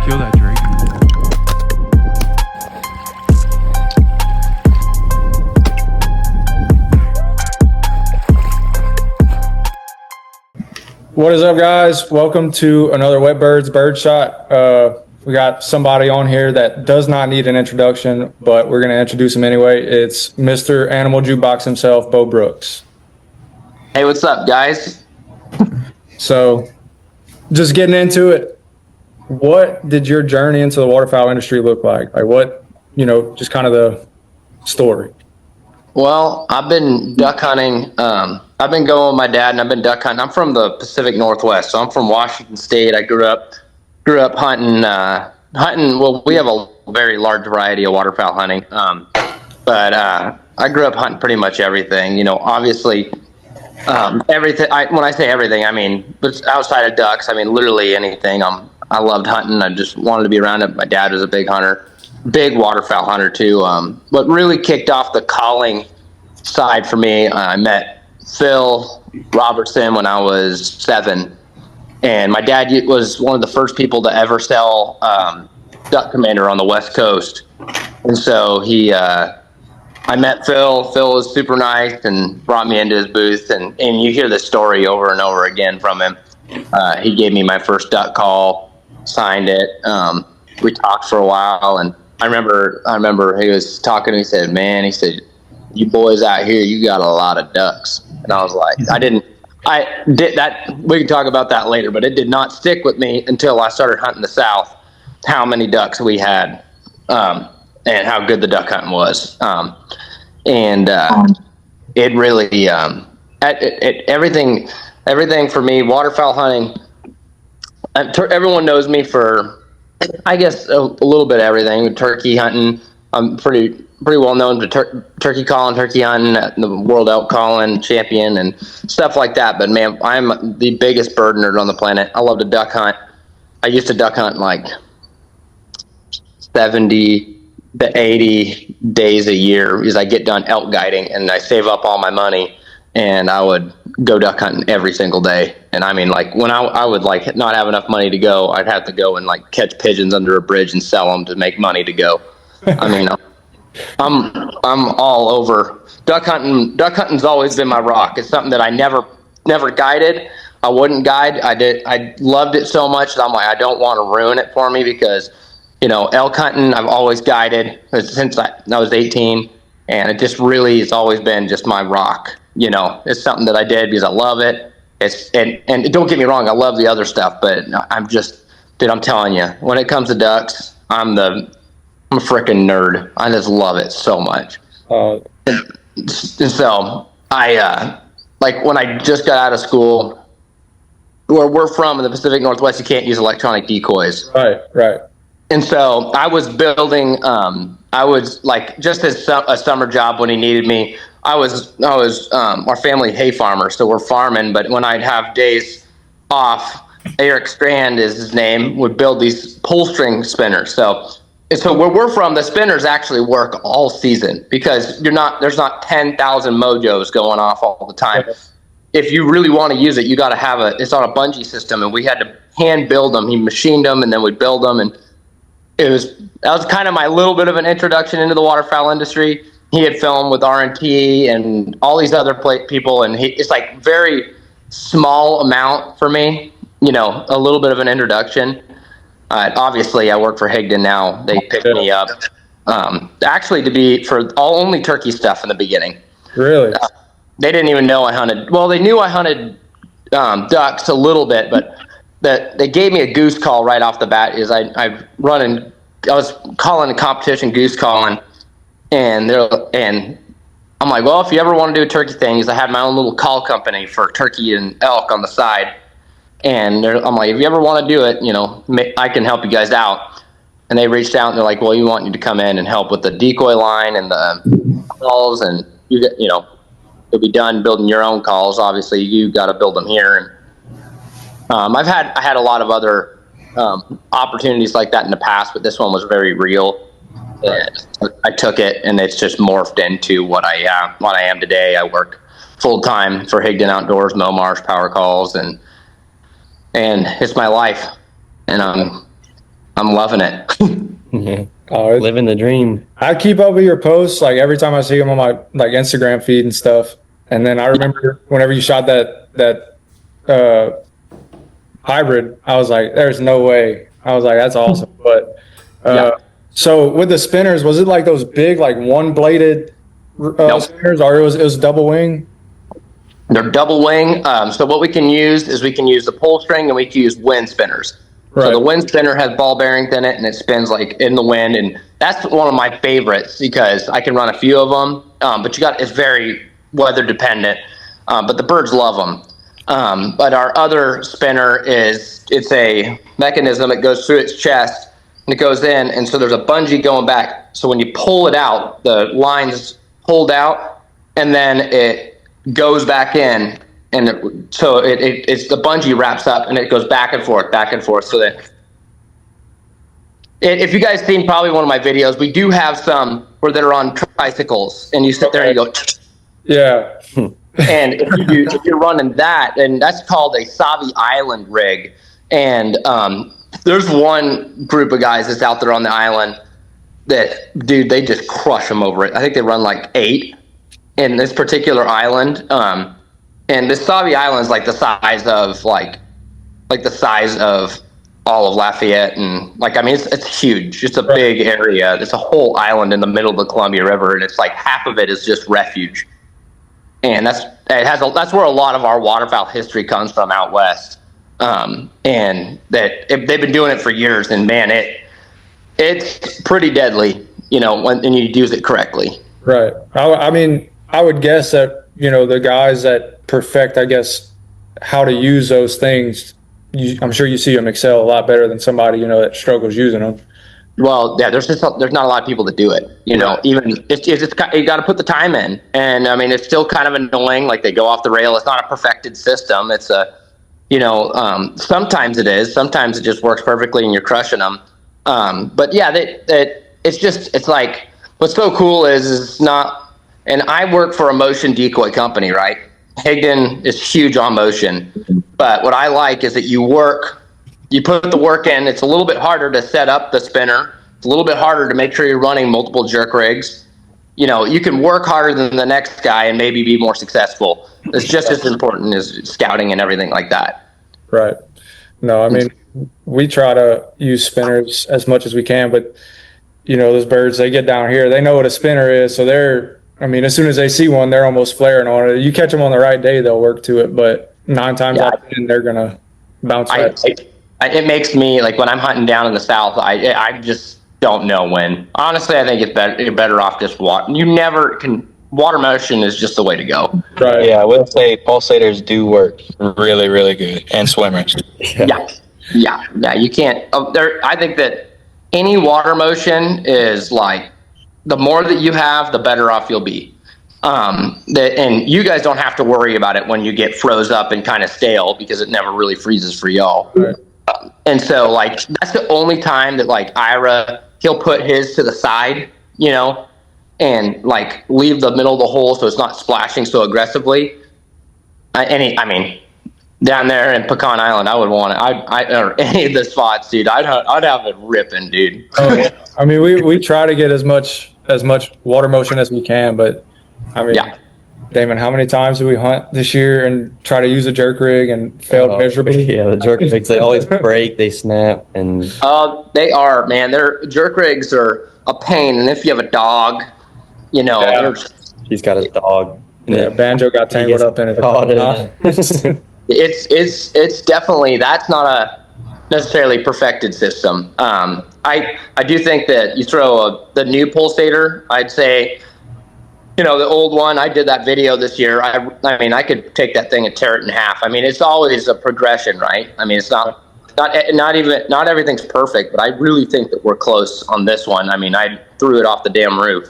feel that, Drake? What is up, guys? Welcome to another Wet Birds Birdshot. We got somebody on here that does not need an introduction, but we're going to introduce him anyway. It's Mr. Animal Jukebox himself, Beau Brooks. Hey, what's up, guys? So, just getting into it, what did your journey into the waterfowl industry look like? Like what, just kind of the story. Well, I've been duck hunting. I've been going with my dad, and I've been duck hunting. I'm from the Pacific Northwest, so I'm from Washington State. I grew up hunting. Well, we have a very large variety of waterfowl hunting, but I grew up hunting pretty much everything. Obviously, everything. When I say everything, I mean but outside of ducks. I mean literally anything. I loved hunting. I just wanted to be around it. My dad was a big hunter, big waterfowl hunter too. What really kicked off the calling side for me, I met Phil Robertson when I was 7, and my dad was one of the first people to ever sell Duck Commander on the West Coast, and so I met Phil. Phil was super nice and brought me into his booth, and you hear this story over and over again from him. He gave me my first duck call, signed it. We talked for a while, and I remember he was talking. He said, "You boys out here, you got a lot of ducks." And I was like, I did that. We can talk about that later, but it did not stick with me until I started hunting the South, how many ducks we had, and how good the duck hunting was. It really, everything for me, waterfowl hunting, everyone knows me for, I guess, a little bit of everything. Turkey hunting, I'm pretty well known to turkey calling, turkey hunting, the World Elk Calling champion and stuff like that. But man, I'm the biggest bird nerd on the planet. I love to duck hunt. I used to duck hunt like 70 to 80 days a year because I get done elk guiding and I save up all my money and I would go duck hunting every single day. And I mean, like when I would like not have enough money to go, I'd have to go and like catch pigeons under a bridge and sell them to make money to go. I mean, I'm all over duck hunting. Duck hunting's always been my rock. It's something that I never guided. I wouldn't guide. I loved it so much that I'm like, I don't want to ruin it for me because, elk hunting, I've always guided since I was 18, and it just really has always been just my rock. It's something that I did because I love it. And don't get me wrong, I love the other stuff, but I'm telling you, when it comes to ducks, I'm a freaking nerd. I just love it so much. And so I, like when I just got out of school, where we're from in the Pacific Northwest, you can't use electronic decoys. Right. And so I was building, I was like, just as a summer job when he needed me, I was our family hay farmer. So we're farming, but when I'd have days off, Eric Strand is his name, would build these pull string spinners. So where we're from, the spinners actually work all season because there's not 10,000 mojos going off all the time. If you really want to use it, you got to have it's on a bungee system, and we had to hand build them. He machined them, and then we'd build them, and that was kind of my little bit of an introduction into the waterfowl industry. He had filmed with R&T and all these other people, and it's like very small amount for me, a little bit of an introduction. Obviously, I work for Higdon now. They picked me up, actually to be for only turkey stuff in the beginning. Really? They didn't even know I hunted. Well, they knew I hunted ducks a little bit, but they gave me a goose call right off the bat. I was calling a competition goose calling, and I'm like, well, if you ever want to do a turkey thing, I had my own little call company for turkey and elk on the side. And I'm like, if you ever want to do it, I can help you guys out. And they reached out and they're like, well, we want you to come in and help with the decoy line and the calls, and you'll be done building your own calls. Obviously, you got to build them here. And I had a lot of other opportunities like that in the past, but this one was very real. And I took it, and it's just morphed into what I am today. I work full time for Higdon Outdoors, Mow Marsh, Power Calls, and it's my life. And I'm I'm loving it. Yeah. Oh, Living the dream. I keep up with your posts like every time I see them on my like Instagram feed and stuff. And then I remember whenever you shot that hybrid, I was like, "There's no way." I was like, "That's awesome." But so with the spinners, was it like those big like one bladed Nope. spinners, or it was double wing? They're double wing. So what we can use is we can use the pull string and we can use wind spinners. Right. So the wind spinner has ball bearings in it and it spins like in the wind. And that's one of my favorites because I can run a few of them. But it's very weather dependent. But the birds love them. But our other spinner it's a mechanism. It goes through its chest and it goes in. And so there's a bungee going back. So when you pull it out, the line's pulled out and then it goes back in, and so it's the bungee wraps up and it goes back and forth. So that if you guys seen probably one of my videos, we do have some where they're on tricycles and you sit there and you go, Yeah. and if you're running that, and that's called a Savi Island rig. And there's one group of guys that's out there on the island that, dude, they just crush them over it. I think they run like 8 in this particular island. And this Savi Island is like the size of the size of all of Lafayette, and it's huge. It's a big area. It's a whole island in the middle of the Columbia River, and it's like half of it is just refuge. And that's where a lot of our waterfowl history comes from out west. And they've been doing it for years, and man, it's pretty deadly, when you use it correctly. Right. I mean, I would guess that, the guys that perfect, I guess, how to use those things, I'm sure you see them excel a lot better than somebody, that struggles using them. Well, yeah, there's not a lot of people that do it, even you got to put the time in. And I mean, it's still kind of annoying. Like they go off the rail. It's not a perfected system. It's sometimes it is, sometimes it just works perfectly and you're crushing them. But yeah, it's like, what's so cool is it's not, and I work for a motion decoy company, right? Higdon is huge on motion, but what I like is that you put the work in. It's a little bit harder to set up the spinner. It's a little bit harder to make sure you're running multiple jerk rigs. You can work harder than the next guy and maybe be more successful. It's just as important as scouting and everything like that. Right. No, I mean, we try to use spinners as much as we can, but those birds, they get down here, they know what a spinner is. So as soon as they see one, they're almost flaring on it. You catch them on the right day, they'll work to it, but 9 times out of 10, they're going to bounce back. It makes me, like when I'm hunting down in the South, I just don't know when. Honestly, I think you're better off just water motion is just the way to go. Right. Yeah, I will say pulsators do work really, really good, and swimmers. Yeah. You can't. I think that any water motion is like, the more that you have, the better off you'll be. And you guys don't have to worry about it when you get froze up and kind of stale, because it never really freezes for y'all. Right. And so like that's the only time that like Ira, he'll put his to the side, and like leave the middle of the hole so it's not splashing so aggressively. Down there in Pecan Island, I would want it. Or any of the spots, dude, I'd have it ripping, dude. Oh, yeah. I mean, we try to get as much water motion as we can, but I mean, yeah. Damon, how many times do we hunt this year and try to use a jerk rig and fail miserably? Yeah, the jerk rigs, they always break, they snap, and they are, man. Their jerk rigs are a pain, and if you have a dog, he's got his dog. Yeah, Banjo got tangled up in it. It's definitely, that's not a necessarily perfected system. I do think that you throw the new pulsator, I'd say, the old one, I did that video this year. I could take that thing and tear it in half. I mean, it's always a progression, right? I mean, it's not everything's perfect, but I really think that we're close on this one. I mean, I threw it off the damn roof.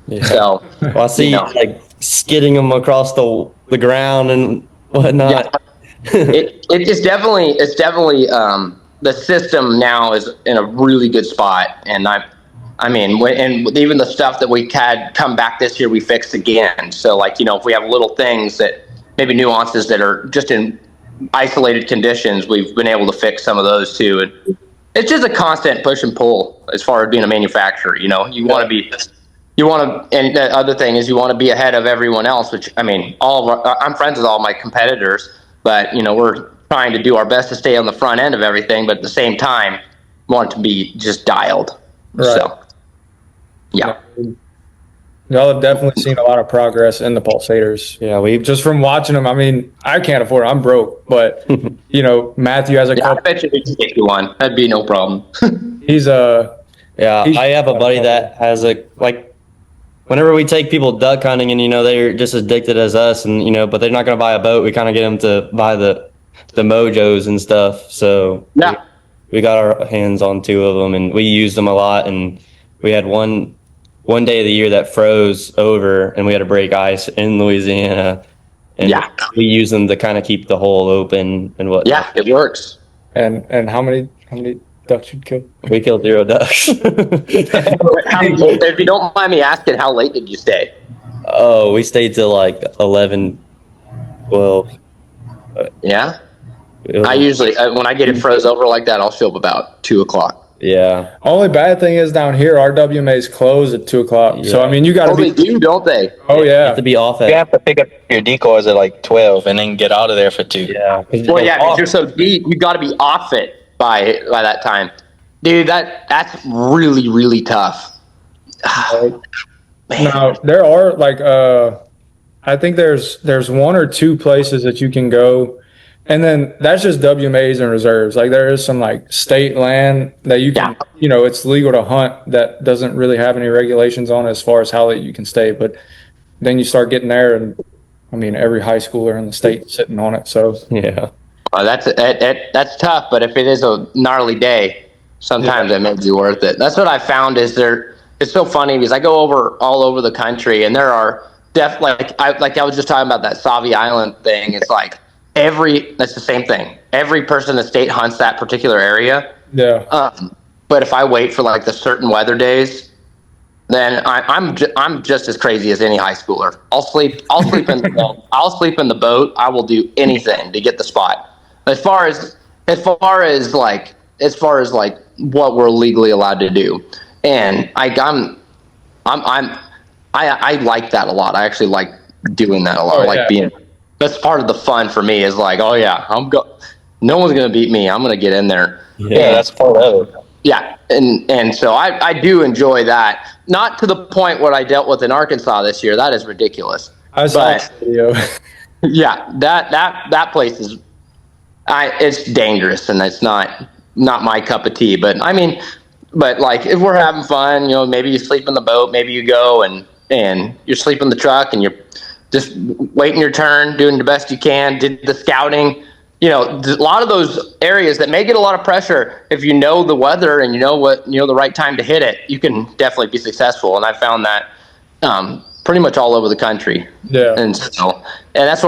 Yeah. So, well, I see like skidding them across the ground and whatnot. Yeah. It's definitely the system now is in a really good spot, and and even the stuff that we had come back this year, we fixed again. So like, if we have little things that maybe nuances that are just in isolated conditions, we've been able to fix some of those too. it's just a constant push and pull as far as being a manufacturer. You know, you want to be, and the other thing is you want to be ahead of everyone else, which, I mean, I'm friends with all my competitors, but, you know, we're trying to do our best to stay on the front end of everything, but at the same time, want to be just dialed. Right. So, yeah. Y'all have definitely seen a lot of progress in the pulsators. Yeah, we Just from watching them, I mean, I can't afford it. I'm broke, but you know, Matthew has a I couple. bet you we can get you one. That'd be no problem. He's Yeah, He's- I have a buddy that has whenever we take people duck hunting and, you know, they're just as addicted as us and, you know, but they're not going to buy a boat. We kind of get them to buy the Mojos and stuff. So Yeah. we got our hands on 2 of them and we used them a lot. And we had one day of the year that froze over and we had to break ice in Louisiana. And Yeah. we use them to kind of keep the hole open and whatnot. Yeah, it works. and how many ducks you'd kill? We killed 0 ducks. If you don't mind me asking, how late did you stay? Oh, we stayed till like 11, 12. Yeah. It was- I usually, when I get it froze over like that, I'll show up about 2:00. Yeah. Only bad thing is down here, our WMAs close at 2:00. So Yeah. I mean, you got to Oh, they be. do, don't they? Oh You yeah. have to be off You at. have to pick up your decoys at like 12 and then get out of there for 2. Yeah. Well, yeah, because you're so deep, you got to be off it by that time, dude. That's really, really tough. Man. Now there are like I think there's 1 or 2 places that you can go, and then that's just WMAs and reserves. Like there is some like state land that you can, Yeah. you know, it's legal to hunt that doesn't really have any regulations on it as far as how late you can stay. But then you start getting there, and I mean every high schooler in the state sitting on it. So Yeah. That's tough, but if it is a gnarly day, sometimes it makes it worth it. That's what I found is it's so funny because I go all over the country and there are I was just talking about that Savi Island thing. It's like that's the same thing. Every person in the state hunts that particular area. yeah, But if I wait for like the certain weather days, then I'm just as crazy as any high schooler. I'll sleep in the boat. I'll sleep in the boat. I will do anything to get the spot. As far as like what we're legally allowed to do, and I like that a lot. I actually like doing that a lot. Oh, I like yeah. being. That's part of the fun for me. Is like, oh yeah, no one's gonna beat me. I'm gonna get in there. Yeah, that's part of it. Yeah, and so I do enjoy that. Not to the point what I dealt with in Arkansas this year. That is ridiculous. I saw But- the video. Yeah, that place is, it's dangerous and it's not my cup of tea. But I mean, like if we're having fun, you know, maybe you sleep in the boat, maybe you go and you sleep in the truck and you're just waiting your turn, doing the best you can, did the scouting. You know, a lot of those areas that may get a lot of pressure, if you know the weather and you know the right time to hit it, you can definitely be successful. And I found that pretty much all over the country. Yeah. And so, and that's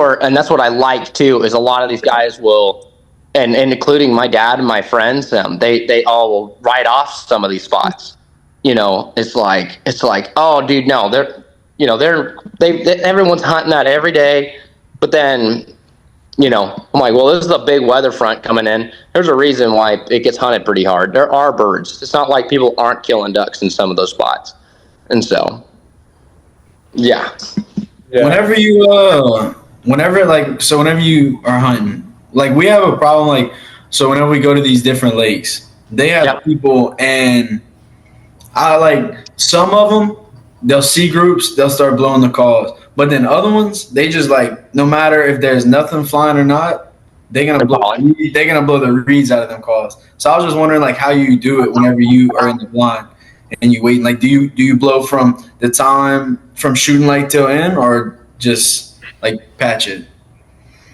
what I like too, is a lot of these guys will, and including my dad and my friends, they all will write off some of these spots. You know, it's like, oh dude, no, everyone's hunting that every day, but then, you know, I'm like, well, this is a big weather front coming in. There's a reason why it gets hunted pretty hard. There are birds. It's not like people aren't killing ducks in some of those spots. And so, yeah. Yeah. Whenever you are hunting, like we have a problem, like, so whenever we go to these different lakes, they have Yep. people, and I like some of them, they'll see groups, they'll start blowing the calls. But then other ones, they just like, no matter if there's nothing flying or not, they're gonna blow the reeds out of them calls. So I was just wondering like how you do it whenever you are in the blind and you wait. Like, do you blow from the time from shooting light till in, or just like patch it?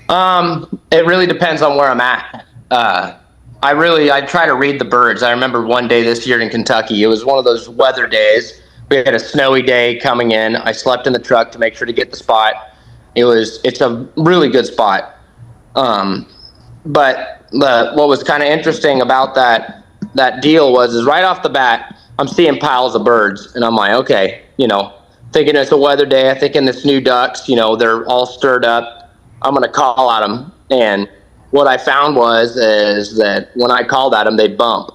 It really depends on where I'm at. I try to read the birds. I remember one day this year in Kentucky, it was one of those weather days. We had a snowy day coming in. I slept in the truck to make sure to get the spot. It's a really good spot. But what was kind of interesting about that deal is right off the bat, I'm seeing piles of birds, and I'm like, okay, you know, thinking it's a weather day. I'm thinking this new ducks, you know, they're all stirred up. I'm gonna call at them, and what I found is that when I called at them, they bump,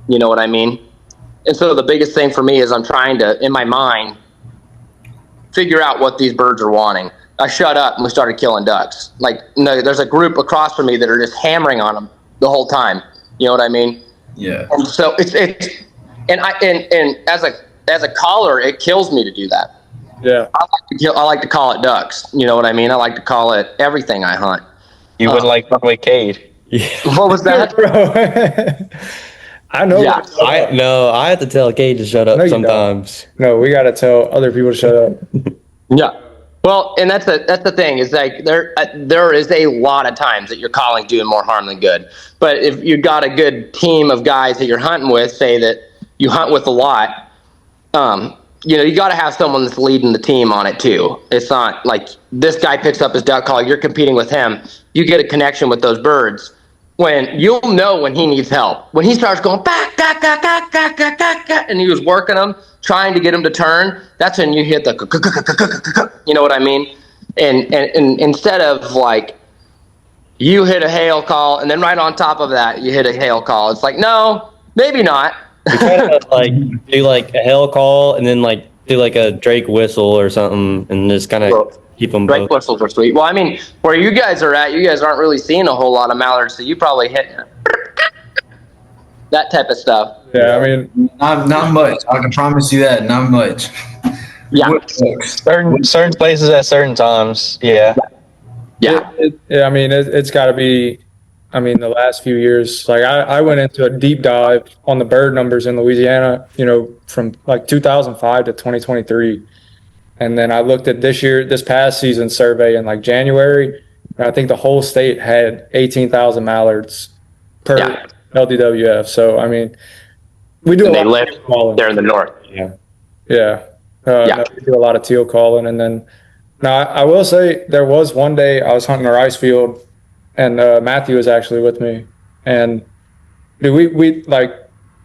You know what I mean? And so the biggest thing for me is I'm trying to, in my mind, figure out what these birds are wanting. I shut up and we started killing ducks. Like, no, there's a group across from me that are just hammering on them the whole time. You know what I mean? Yeah. And so it's and as a caller, it kills me to do that. Yeah. I like to call it ducks. You know what I mean? I like to call it everything I hunt. You wouldn't like fucking with Cade. What was that? Bro. I know. Yeah. I have to tell Cade to shut No, up you sometimes. No, we got to tell other people to shut up. Yeah. Well, and that's the thing is like there is a lot of times that you're calling doing more harm than good. But if you've got a good team of guys that you're hunting with, say that you hunt with a lot, you know, you got to have someone that's leading the team on it too. It's not like this guy picks up his duck call, you're competing with him. You get a connection with those birds. When you'll know when he needs help. When he starts going back, and he was working them, trying to get him to turn, that's when you hit the, you know what I mean? And instead of like, you hit a hail call, and then right on top of that, you hit a hail call. It's like, no, maybe not. We try to like do like a hail call and then like do like a Drake whistle or something and just kind of keep them Drake both. whistles are sweet. Well, I mean, where you guys are at, you guys aren't really seeing a whole lot of mallards, so you probably hit that type of stuff. Yeah, I mean, Not much. I can promise you that. Not much. Yeah. Certain places at certain times. Yeah. Yeah. yeah, I mean, it's got to be. I mean, the last few years, like I went into a deep dive on the bird numbers in Louisiana, you know, from like 2005 to 2023. And then I looked at this past season survey in like January, and I think the whole state had 18,000 mallards per LDWF. So, I mean, we do And a they lot live of teal calling. there in the north. Yeah. No, we do a lot of teal calling. And then, now I will say there was one day I was hunting a rice field, and Matthew was actually with me. And dude, we like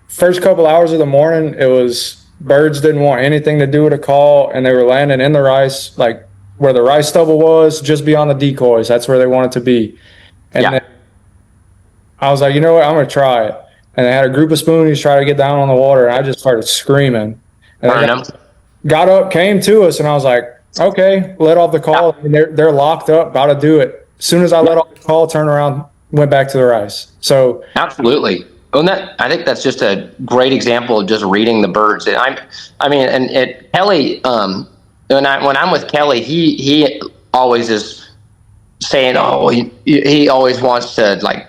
first couple hours of the morning, it was birds didn't want anything to do with a call, and they were landing in the rice, like where the rice stubble was, just beyond the decoys. That's where they wanted to be. And then I was like, you know what, I'm gonna try it. And they had a group of spoonies try to get down on the water, and I just started screaming. And they got up, came to us, and I was like, okay, let off the call. And they're locked up, about to do it. As soon as I let off the call, turned around, went back to the rice. So absolutely. And I think that's just a great example of just reading the birds. And Kelly, when I'm with Kelly, he always is saying, oh, he always wants to like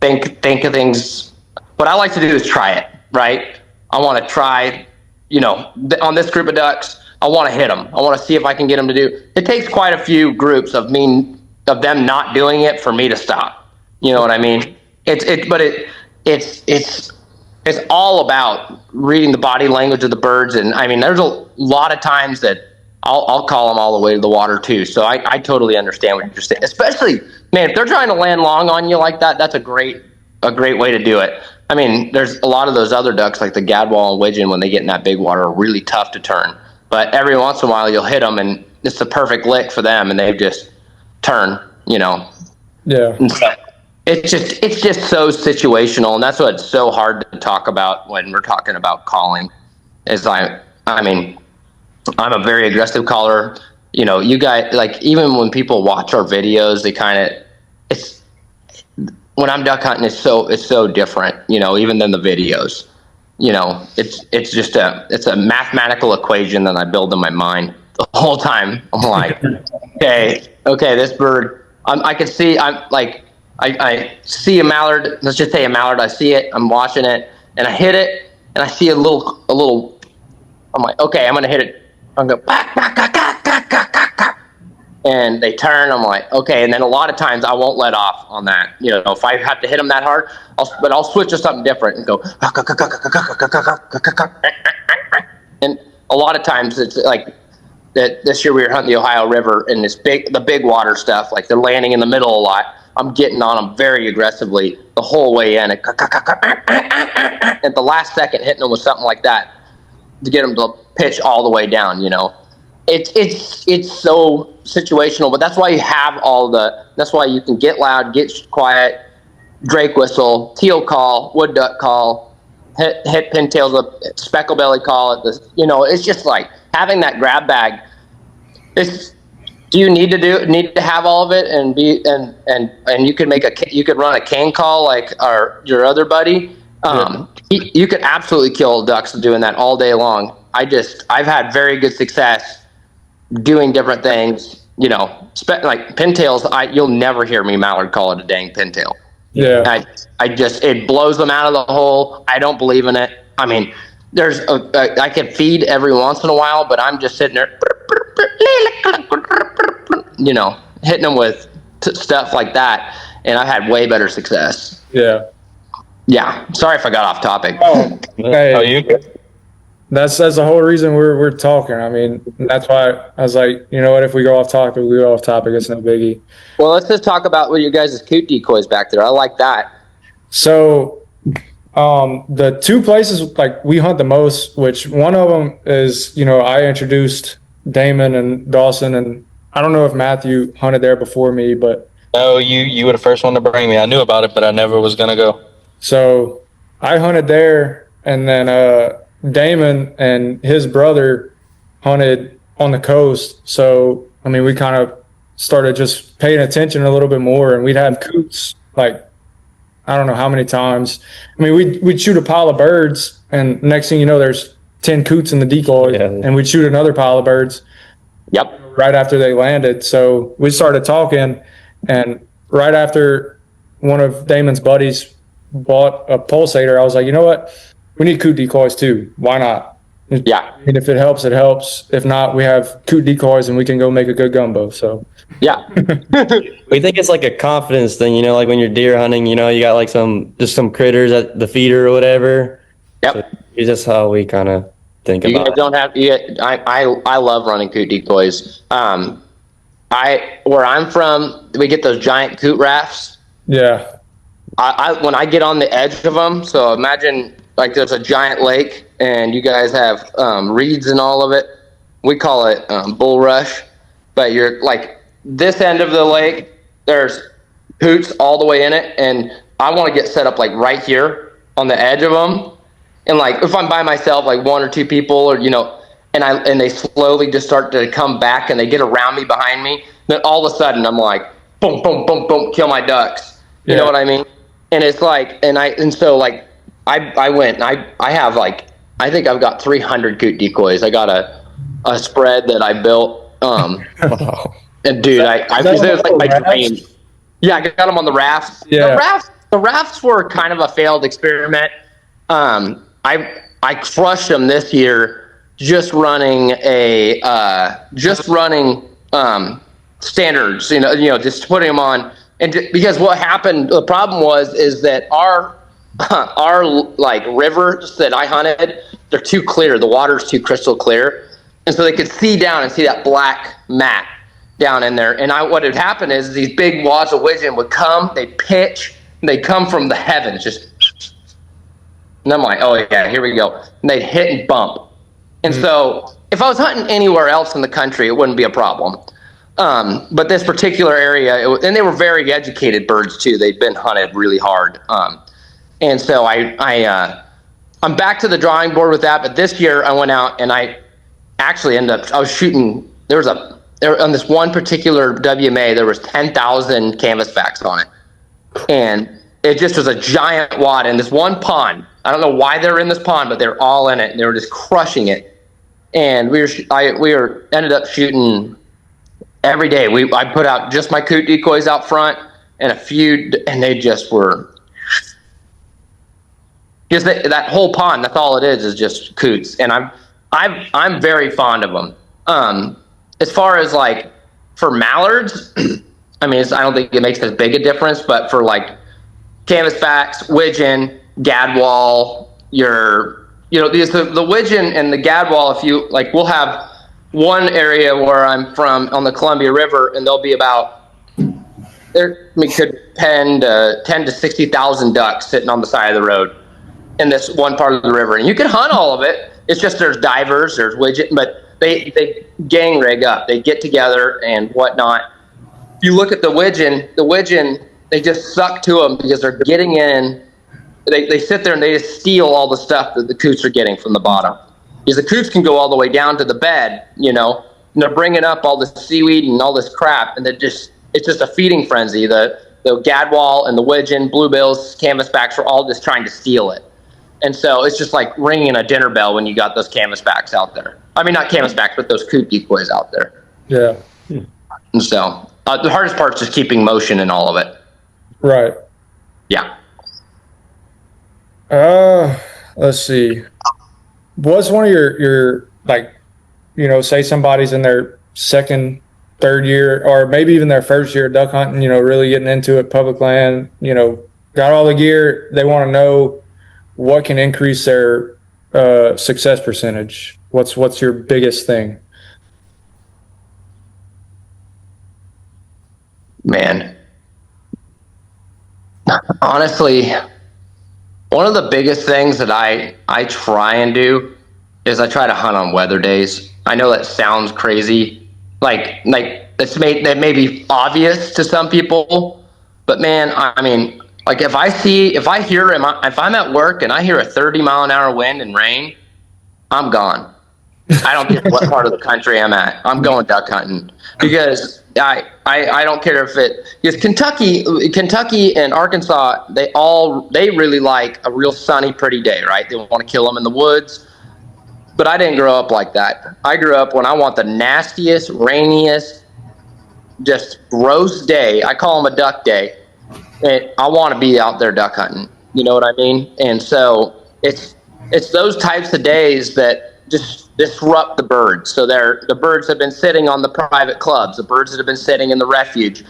think of things. What I like to do is try it, right? I want to try, you know, on this group of ducks, I want to hit them. I want to see if I can get them to do. It takes quite a few groups of them not doing it for me to stop. You know what I mean? It's all about reading the body language of the birds. And I mean, there's a lot of times that I'll call them all the way to the water too. So I totally understand what you're saying. Especially, man, if they're trying to land long on you like that, that's a great way to do it. I mean, there's a lot of those other ducks like the gadwall and widgeon when they get in that big water are really tough to turn. But every once in a while you'll hit them and it's the perfect lick for them and they just turn, you know. Yeah. And so it's just so situational, and that's what's so hard to talk about when we're talking about calling. Is I mean, I'm a very aggressive caller. You know, you guys, like, even when people watch our videos, they kind of, it's when I'm duck hunting, it's so different, you know, even than the videos. You know, it's just a mathematical equation that I build in my mind the whole time. I'm like, okay, this bird, I can see, I see a mallard, let's just say a mallard, I see it, I'm watching it, and I hit it, and I see a little, I'm like, okay, I'm going to hit it. I'm going to go, and they turn, I'm like, okay, and then a lot of times I won't let off on that. You know, if I have to hit them that hard, I'll switch to something different and go, and a lot of times it's like, that this year we were hunting the Ohio River and the big water stuff, like they're landing in the middle a lot. I'm getting on them very aggressively the whole way in. At the last second, hitting them with something like that to get them to pitch all the way down. You know, it's so situational, but that's why you have that's why you can get loud, get quiet, Drake whistle, teal call, wood duck call, hit pintails with speckle belly call it. It's just like having that grab bag. Do you need to have all of it and you could run a cane call like your other buddy. You could absolutely kill ducks doing that all day long. I've had very good success doing different things, like pintails. You'll never hear me mallard call it a dang pintail. Yeah. It blows them out of the hole. I don't believe in it. I mean, I can feed every once in a while, but I'm just sitting there, hitting them with stuff like that. And I've had way better success. Yeah. Yeah. Sorry if I got off topic. Oh, hey. Oh, you? That's the whole reason we're talking. I mean, that's why I was like, you know what? If we go off topic, we go off topic. It's no biggie. Well, let's just talk about what your guys' coot decoys back there. I like that. So, the two places like we hunt the most, which one of them is, I introduced Damon and Dawson, and I don't know if Matthew hunted there before me, but No, you were the first one to bring me. I knew about it, but I never was gonna go. so I hunted there, and then Damon and his brother hunted on the coast. So, I mean, we kind of started just paying attention a little bit more, and we'd have coots like, I don't know how many times. I mean, we'd shoot a pile of birds, and next thing you know, there's 10 coots in the decoy, and we'd shoot another pile of birds. Yep. Right after they landed. So we started talking, and right after one of Damon's buddies bought a pulsator, I was like, you know what? We need coot decoys too. Why not? Yeah. And if it helps, it helps. If not, we have coot decoys and we can go make a good gumbo. So yeah. We think it's like a confidence thing, like when you're deer hunting, you got like some critters at the feeder or whatever. Yep. So it's just how we kind of think You about guys it. don't have. I love running coot decoys. Where I'm from, we get those giant coot rafts. yeah. When I get on the edge of them, so imagine like there's a giant lake and you guys have reeds and all of it. We call it bull rush, but you're like this end of the lake, there's coots all the way in it, and I want to get set up like right here on the edge of them. And like if I'm by myself, like one or two people, or and they slowly just start to come back and they get around me behind me, then all of a sudden I'm like, boom, boom, boom, boom, kill my ducks. You know what I mean? And it's like, so like I went and I have like, I think I've got 300 coot decoys. I got a spread that I built. Wow. And dude, it was like my dream. Yeah, I got them on the rafts. Yeah. The rafts were kind of a failed experiment. I crushed them this year just running standards, just putting them on. And because what happened, the problem is that our like rivers that I hunted, they're too clear. The water's too crystal clear. And so they could see down and see that black mat down in there. And what had happened is these big wads of widgeon would come, they'd pitch, and they'd come from the heavens, just. And I'm like, oh yeah, here we go. And they'd hit and bump. And so if I was hunting anywhere else in the country, it wouldn't be a problem. But this particular area, and they were very educated birds too. They'd been hunted really hard. And so I'm back to the drawing board with that. But this year I went out and I actually I was shooting, on this one particular WMA, there was 10,000 canvasbacks on it. And it just was a giant wad in this one pond. I don't know why they're in this pond, but they're all in it, and they were just crushing it. And we ended up shooting every day. I put out just my coot decoys out front and a few, and they just were just that whole pond. That's all it is just coots, and I'm very fond of them. As far as like for mallards, I mean, I don't think it makes as big a difference, but for like canvasbacks, widgeon, gadwall, the widgeon and the gadwall, if you like, we'll have one area where I'm from on the Columbia River, and there'll be about 10 to 60,000 ducks sitting on the side of the road in this one part of the river, and you can hunt all of it. It's just there's divers, there's widgeon, but they gang rig up, they get together and whatnot. If you look at the widgeon, they just suck to them because they're getting in. they sit there and they just steal all the stuff that the coots are getting from the bottom. Because the coots can go all the way down to the bed, and they're bringing up all this seaweed and all this crap, and it's just a feeding frenzy. The gadwall and the widgeon, bluebills, canvasbacks are all just trying to steal it. And so it's just like ringing a dinner bell when you got those canvasbacks out there. I mean, not canvasbacks, but those coot decoys out there. Yeah. And so the hardest part is just keeping motion in all of it. Right. Yeah. Let's see. What's one of your like, say somebody's in their second, third year, or maybe even their first year duck hunting, really getting into it, public land, got all the gear. They want to know what can increase their success percentage. What's your biggest thing? Man, honestly, one of the biggest things that I try and do is I try to hunt on weather days. I know that sounds crazy, like that may be obvious to some people, but man, I mean, like if I'm at work and I hear a 30-mile-an-hour wind and rain, I'm gone. I don't care what part of the country I'm at. I'm going duck hunting because I don't care because Kentucky and Arkansas, they really like a real sunny, pretty day, right? They want to kill them in the woods. But I didn't grow up like that. I grew up when I want the nastiest, rainiest, just gross day. I call them a duck day. And I want to be out there duck hunting. You know what I mean? And so it's those types of days that just disrupt the birds. So the birds have been sitting on the private clubs, the birds that have been sitting in the refuge.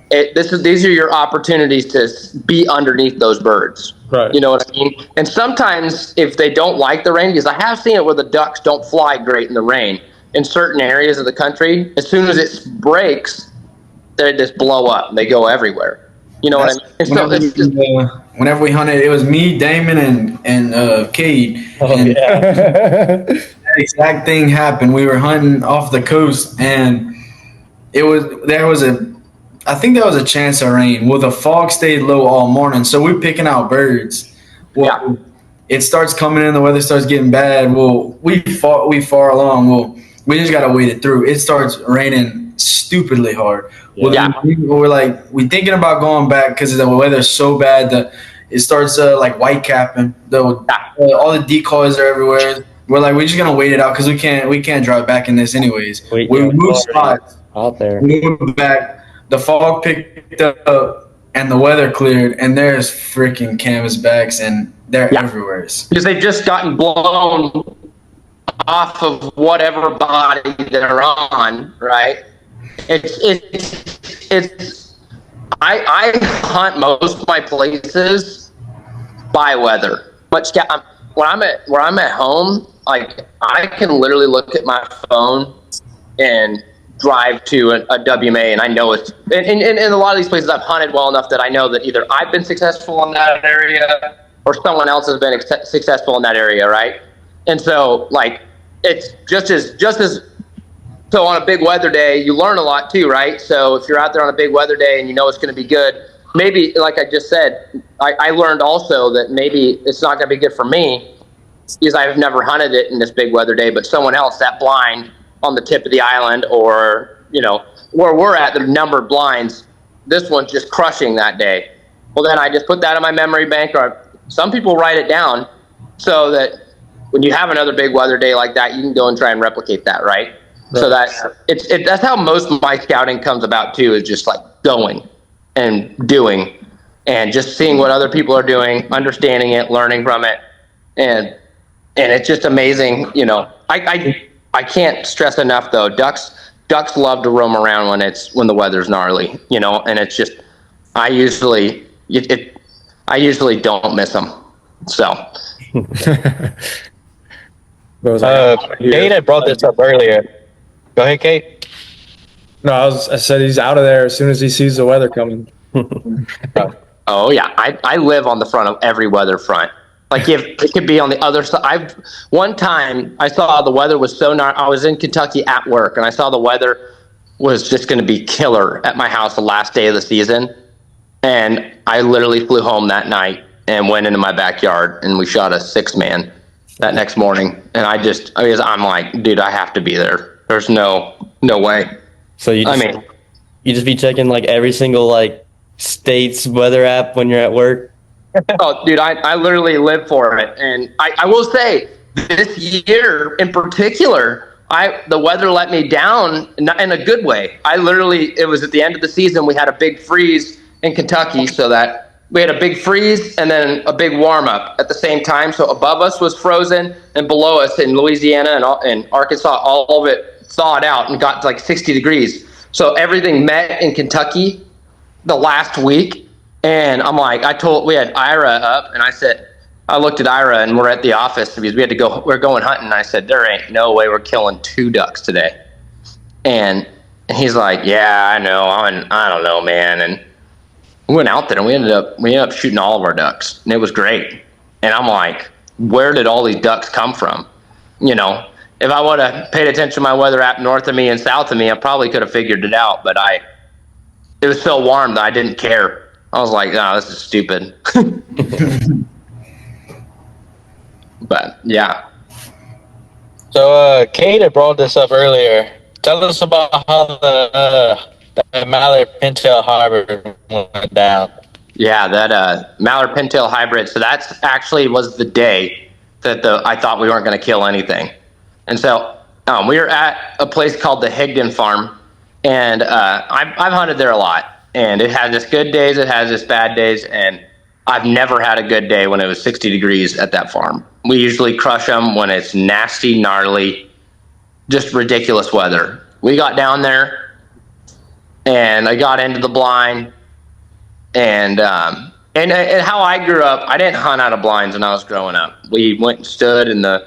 These are your opportunities to be underneath those birds. Right. You know what I mean? And sometimes if they don't like the rain, because I have seen it where the ducks don't fly great in the rain in certain areas of the country, as soon as it breaks, they just blow up and they go everywhere. You know what I mean? Whenever we hunted, it was me, Damon, and Cade. Oh, and yeah. that exact thing happened. We were hunting off the coast, and I think there was a chance of rain. Well, the fog stayed low all morning, so we're picking out birds. Well, yeah. It starts coming in, the weather starts getting bad. Well, we far along. Well, we just gotta wait it through. It starts raining stupidly hard. Well, yeah. We're thinking about going back because the weather's so bad that it starts like white capping. All the decoys are everywhere. We're just gonna wait it out because we can't drive back in this anyways. We moved spots out there. We moved back. The fog picked up and the weather cleared, and there's freaking canvasbacks, and they're everywhere. Because they've just gotten blown off of whatever body they're on, right? I hunt most of my places by weather. But when I'm at home, like I can literally look at my phone and drive to a WMA, and I know it's in a lot of these places I've hunted well enough that I know that either I've been successful in that area or someone else has been successful in that area, right? And so like it's just as so on a big weather day you learn a lot too, right? So if you're out there on a big weather day and you know it's going to be good, maybe like I just said, I learned also that maybe it's not going to be good for me because I've never hunted it in this big weather day, but someone else that blind on the tip of the island or, where we're at, the numbered blinds, this one's just crushing that day. Well, then I just put that in my memory bank, or some people write it down so that when you have another big weather day like that, you can go and try and replicate that, right? So that's how most of my scouting comes about too, is just like going and doing and just seeing what other people are doing, understanding it, learning from it. And it's just amazing. I can't stress enough though. Ducks love to roam around when the weather's gnarly, and it's just, I usually don't miss them. So. Kate had brought this up earlier. Go ahead, Kate. No, I said he's out of there as soon as he sees the weather coming. Oh yeah, I live on the front of every weather front. Like if it could be on the other side. One time I saw the weather was so I was in Kentucky at work, and I saw the weather was just going to be killer at my house the last day of the season, and I literally flew home that night and went into my backyard, and we shot a 6-man that next morning. And I'm like, dude, I have to be there. There's no way. So you just be checking like every single like state's weather app when you're at work? Oh, dude, I literally live for it. And I will say, this year in particular, the weather let me down in a good way. It was at the end of the season, we had a big freeze in Kentucky, so that we had a big freeze and then a big warm up at the same time. So above us was frozen, and below us in Louisiana and Arkansas, all of it thawed out and got to like 60 degrees. So everything met in Kentucky the last week. And I'm like, we had Ira up, and I looked at Ira, and we're at the office because we're going hunting. And I said, there ain't no way we're killing 2 ducks today. And he's like, yeah, I know. I don't know, man. And we went out there, and we ended up shooting all of our ducks, and it was great. And I'm like, where did all these ducks come from? You know, if I would have paid attention to my weather app north of me and south of me, I probably could have figured it out. But it was so warm that I didn't care. I was like, no, this is stupid. But yeah. So Kate had brought this up earlier. Tell us about how the mallard pintail hybrid went down. Yeah, that mallard pintail hybrid. So that's actually was the day that I thought we weren't going to kill anything. And so we were at a place called the Higdon Farm, and I've hunted there a lot. And it has its good days, it has its bad days, and I've never had a good day when it was 60 degrees at that farm. We usually crush them when it's nasty, gnarly, just ridiculous weather. We got down there, and I got into the blind, and how I grew up, I didn't hunt out of blinds when I was growing up. We went and stood in the.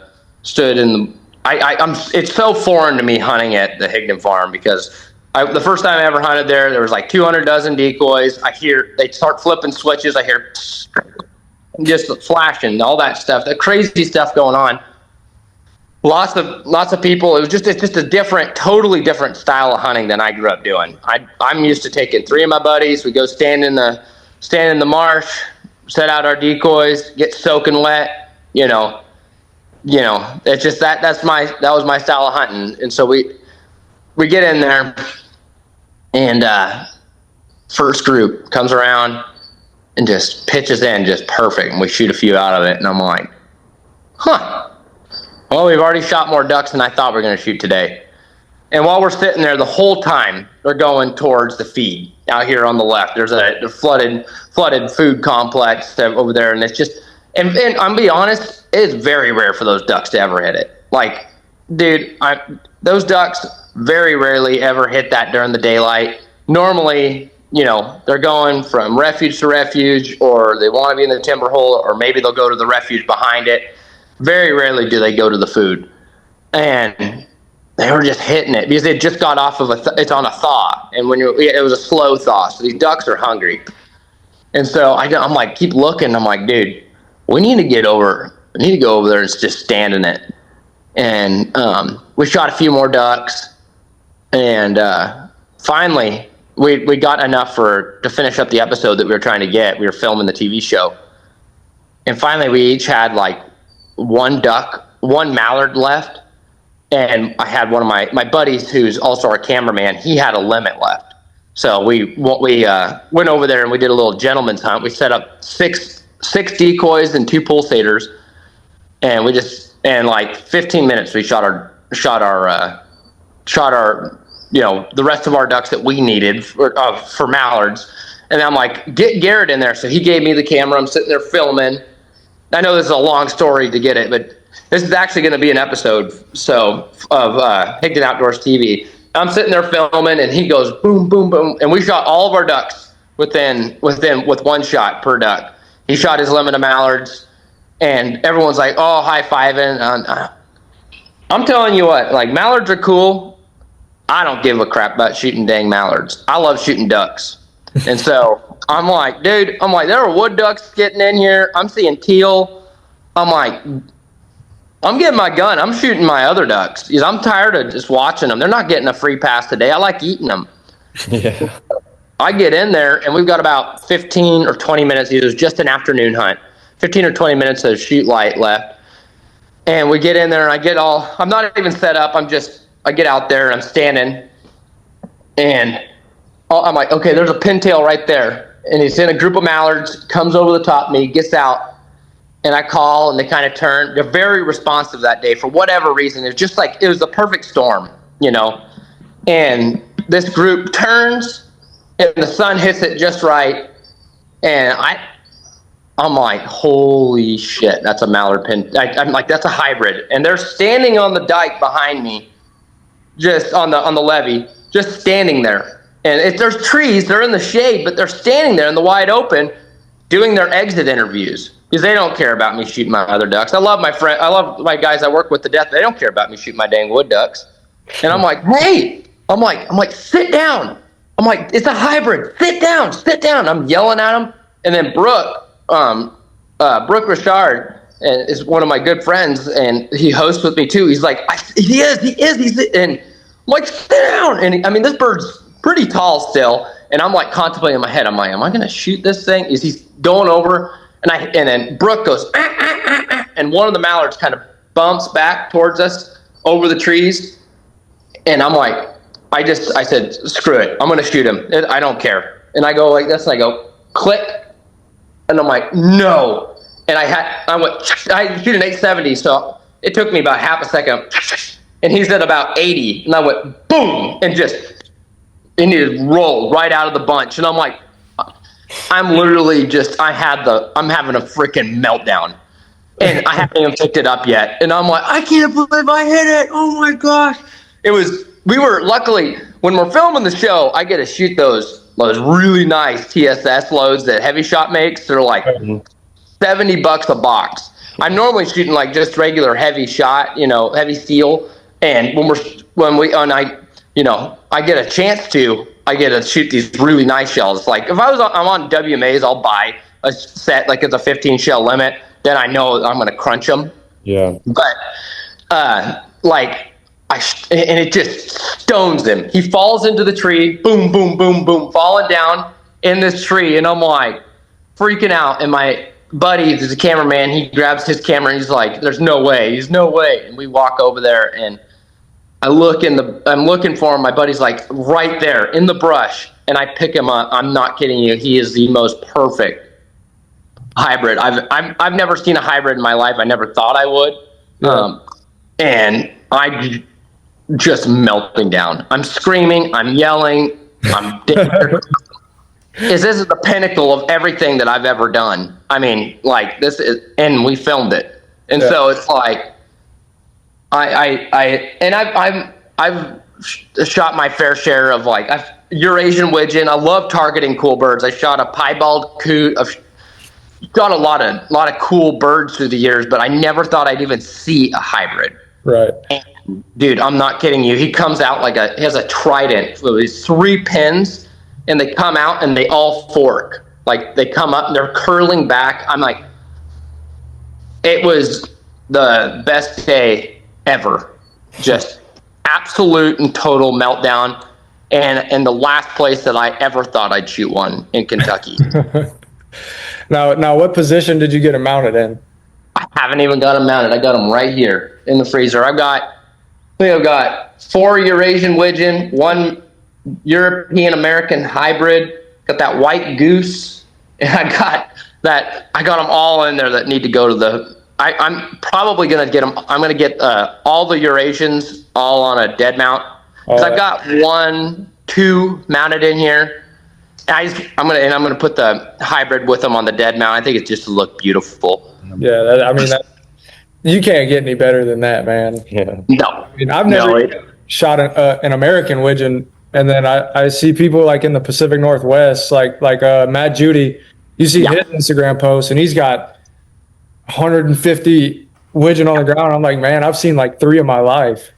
It's so foreign to me hunting at the Higdon Farm because the first time I ever hunted there was like 200 dozen decoys. They start flipping switches. I hear just flashing, all that stuff, the crazy stuff going on. Lots of people. It's just a totally different style of hunting than I grew up doing. I'm used to taking 3 of my buddies. We go stand in the marsh, set out our decoys, get soaking wet. You know, it's just that was my style of hunting. And so we get in there. And first group comes around and just pitches in just perfect. And we shoot a few out of it. And I'm like, well, we've already shot more ducks than I thought we were going to shoot today. And while we're sitting there, the whole time they're going towards the feed out here on the left. There's a flooded food complex over there. And it's just, and I'm going to be honest, it is very rare for those ducks to ever hit it. Like, dude, those ducks very rarely ever hit that during the daylight. Normally, they're going from refuge to refuge, or they want to be in the timber hole, or maybe they'll go to the refuge behind it. Very rarely do they go to the food. And they were just hitting it because they just got off of it's on a thaw. And it was a slow thaw. So these ducks are hungry. And so I'm like, keep looking. I'm like, dude, we need to go over there and just stand in it. And we shot a few more ducks. And finally, we got enough to finish up the episode that we were trying to get. We were filming the TV show. And finally, we each had like one mallard left. And I had one of my buddies, who's also our cameraman, he had a limit left. So we went over there and we did a little gentleman's hunt. We set up six decoys and 2 pulsators. And in like 15 minutes, we shot our the rest of our ducks that we needed for mallards. And I'm like, get Garrett in there. So he gave me the camera. I'm sitting there filming. I know this is a long story to get it, but this is actually going to be an episode of Higdon Outdoors TV. I'm sitting there filming, and he goes boom, boom, boom, and we shot all of our ducks with 1 shot per duck. He shot his limit of mallards, and everyone's like, oh, high-fiving. I'm telling you what, like, mallards are cool. I don't give a crap about shooting dang mallards. I love shooting ducks. And so I'm like, dude, there are wood ducks getting in here. I'm seeing teal. I'm like, I'm getting my gun. I'm shooting my other ducks because I'm tired of just watching them. They're not getting a free pass today. I like eating them. Yeah. I get in there, and we've got about 15 or 20 minutes. It was just an afternoon hunt. 15 or 20 minutes of shoot light left. And we get in there, and I'm not even set up. I get out there, and I'm standing, and I'm like, okay, there's a pintail right there. And he's in a group of mallards, comes over the top of me, gets out, and I call, and they kind of turn. They're very responsive that day for whatever reason. It's just like, it was a perfect storm, you know. And this group turns, and the sun hits it just right, and I'm like, holy shit, that's a mallard pin. I'm like, that's a hybrid. And they're standing on the dike behind me, just on the levee, just standing there. And if there's trees, they're in the shade, but they're standing there in the wide open doing their exit interviews because they don't care about me shooting my other ducks. I love my guys I work with to death. They don't care about me shooting my dang wood ducks. And I'm like, hey, I'm like, sit down. I'm like, it's a hybrid. Sit down. I'm yelling at them. And then Brooke Richard is one of my good friends, and he hosts with me too. He's like, he is, and I'm like, sit down. And I mean, this bird's pretty tall still, and I'm like contemplating in my head. I'm like, am I gonna shoot this thing? He's going over, and then Brooke goes, and one of the mallards kind of bumps back towards us over the trees, and I'm like, I said, screw it, I'm gonna shoot him. I don't care. And I go like this, and I go click. And I'm like, no. And I shoot an 870, so it took me about half a second. And he's at about 80. And I went, boom, and he just rolled right out of the bunch. And I'm like, I'm having a freaking meltdown. And I haven't even picked it up yet. And I'm like, I can't believe I hit it. Oh my gosh. Luckily, when we're filming the show, I get to shoot those really nice TSS loads that Heavy Shot makes. They're like $70 a box. I'm normally shooting like just regular Heavy Shot, heavy steel. And I get a chance to, I get to shoot these really nice shells. Like if I'm on WMAs, I'll buy a set, like it's a 15 shell limit. Then I know I'm going to crunch them. Yeah. But and it just stones him. He falls into the tree, boom, boom, boom, boom, falling down in this tree. And I'm like freaking out. And my buddy, who's a cameraman, he grabs his camera and he's like, there's no way. And we walk over there and I'm looking for him. My buddy's like right there in the brush. And I pick him up. I'm not kidding you. He is the most perfect hybrid. I've never seen a hybrid in my life. I never thought I would. Yeah. And I just melting down. I'm screaming. I'm yelling. I'm This is the pinnacle of everything that I've ever done. I mean, like this is, and we filmed it, and so it's like, I've shot my fair share of like Eurasian widgeon. I love targeting cool birds. I shot a piebald coot. I've shot a lot of cool birds through the years, but I never thought I'd even see a hybrid. Right. And, dude, I'm not kidding you. He comes out he has a trident with these 3 pins, and they come out and they all fork. Like they come up and they're curling back. I'm like, it was the best day ever. Just absolute and total meltdown. And the last place that I ever thought I'd shoot one in Kentucky. Now, what position did you get him mounted in? I haven't even got them mounted. I got them right here in the freezer. I've got 4 Eurasian widgeon, 1 European American hybrid, got that white goose, and I got them all in there that need to go to I'm probably going to get them. I'm going to get all the Eurasians all on a dead mount. Because I've got 1, 2 mounted in here. I'm gonna put the hybrid with them on the dead mount. I think it just look beautiful. Yeah, you can't get any better than that, man. Yeah. No, I've never shot an American widgeon, and then I see people like in the Pacific Northwest, like Matt Judy. You see his Instagram posts, and he's got 150 widgeon on the ground. I'm like, man, I've seen like 3 in my life.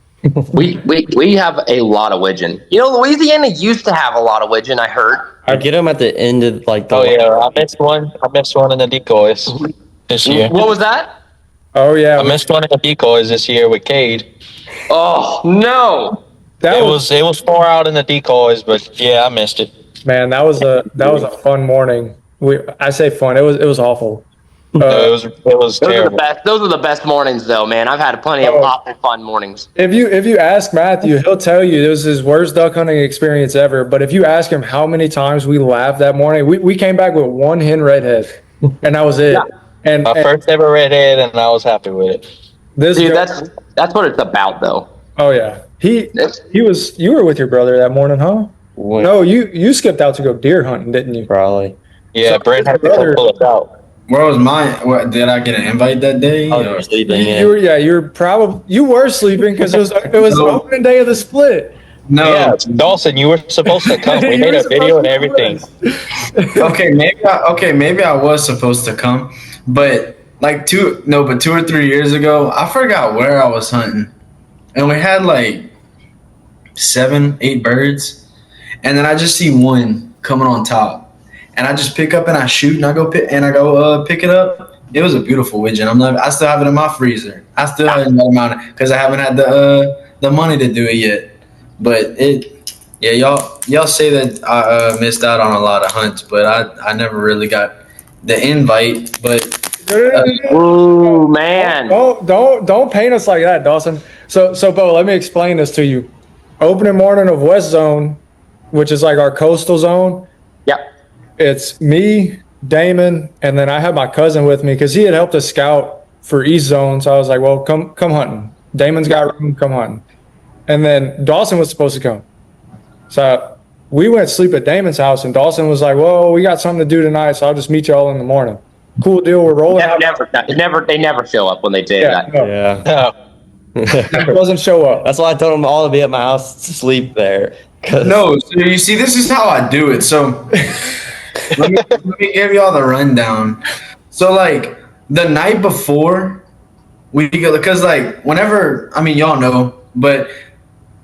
we have a lot of widgeon. Louisiana used to have a lot of widgeon. I heard. I get them at the end of like the. Oh yeah, I missed one in the decoys this year. What was that? Oh yeah, I missed one in the decoys this year with Cade. Oh no! It was 4 out in the decoys, but yeah, I missed it. Man, that was a fun morning. I say fun. It was awful. it was Those are the terrible. best. Those are the best mornings, though, man. I've had plenty of awful fun mornings. If you ask Matthew, he'll tell you it was his worst duck hunting experience ever. But if you ask him how many times we laughed that morning, we came back with one hen redhead, and that was it. Yeah. And My first ever redhead, and I was happy with it. this Dude, guy- that's what it's about, though. oh yeah, you were with your brother that morning, huh? When- No, you skipped out to go deer hunting, didn't you? Probably. Yeah, So Brent had to brother- pull us out. Where was mine? What, did I get an invite that day? Oh, Or- you're sleeping. You were sleeping because it was No. opening day of the split. No. Yeah, Dawson, you were supposed to come. We You made were a video and supposed to everything. Maybe I was supposed to come, but like 2 or 3 years ago, I forgot where I was hunting, and we had like 7, 8 birds, and then I just see one coming on top, and I just pick up and I shoot and I go pick it up. It was a beautiful widgeon. I still have it in my freezer. I still haven't got them out because I haven't had the money to do it yet. But y'all say that I missed out on a lot of hunts, but I never really got the invite. But Ooh, man. Don't paint us like that, Dawson. So Beau, let me explain this to you. Opening morning of West Zone, which is like our coastal zone. Yeah. It's me, Damon, and then I had my cousin with me because he had helped us scout for East Zone. So I was like, well, come hunting. Damon's got room, come hunting. And then Dawson was supposed to come. So we went to sleep at Damon's house, and Dawson was like, well, we got something to do tonight, so I'll just meet y'all in the morning. Cool deal. We're rolling out. They never show up when they say that. No, Yeah. No. he doesn't show up. That's why I told them all to be at my house to sleep there. 'Cause- no, so you see, this is how I do it. So let me give y'all the rundown. So like the night before we go, because like whenever, I mean y'all know, but